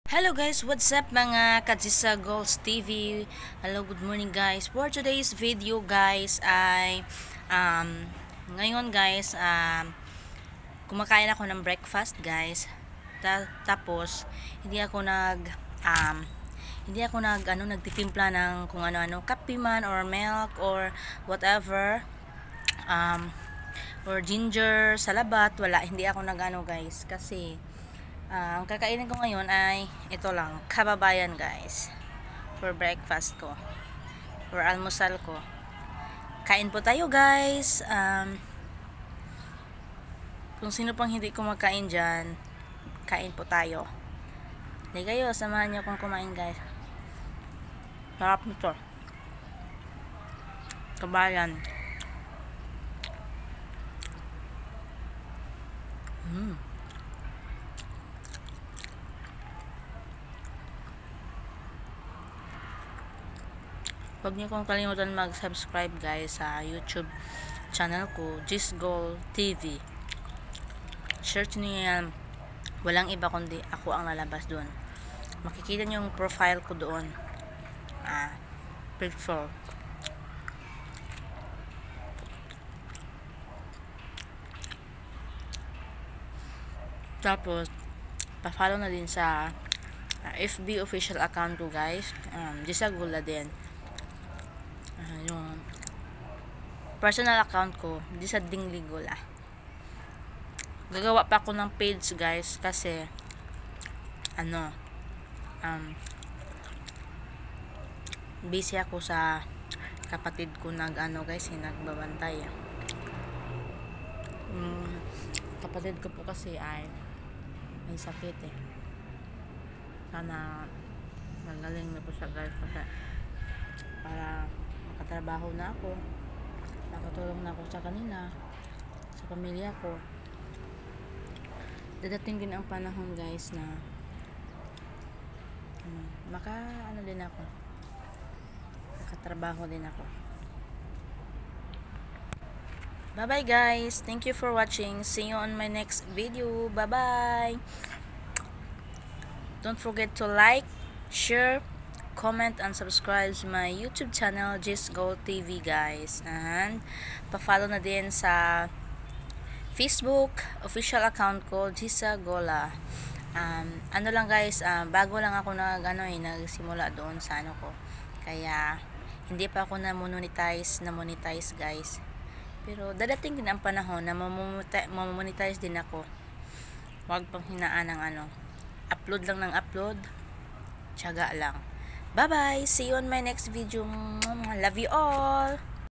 Hello guys, what's up mga Kajisa Goals TV? Hello, good morning guys. For today's video guys ay ngayon guys kumakain ako ng breakfast guys. Tapos um, nagtitimpla ng kung ano-ano, kape man or milk or whatever. Or ginger sa labat, wala, hindi ako nagano guys kasi ang kakainin ko ngayon ay ito lang, kababayan guys, for breakfast ko, for almusal ko. Kain po tayo guys. Kung sino pang hindi kumakain dyan, kain po tayo. Hindi kayo, samahan niyo akong kumain guys. Sarap nito, kabayan. Huwag niyo kong kalimutan mag-subscribe guys sa YouTube channel ko, Gisgol TV. Search niyo yan. Walang iba kundi ako ang lalabas doon. Makikita niyo yung profile ko doon. Picture. Tapos, pa-follow na din sa FB official account ko guys. Gisagula din. Yung personal account ko, Gisa Dingligula. Gagawa pa ako ng page guys kasi busy ako sa kapatid ko guys, nagbabantay. Kapatid ko po kasi ay may sakit sana magaling na po siya guys, kasi para makatrabaho na ako, nakatulong na ako sa kanila, sa pamilya ko. Dadating din ang panahon guys na din ako, makatrabaho din ako. Bye bye guys, thank you for watching. See you on my next video. Bye bye. Don't forget to like, share, comment, and subscribe to my YouTube channel, Gisgol TV guys. And pa-follow na din sa Facebook official account ko, Gisa Gola. Lang guys, bago lang ako nagsimula doon sa ko. Kaya hindi pa ako na-monetize guys. Pero dadating din ang panahon na mamonetize din ako. Huwag pang hinaan ng upload lang ng upload. Tiyaga lang. Bye bye. See you on my next video. Love you all.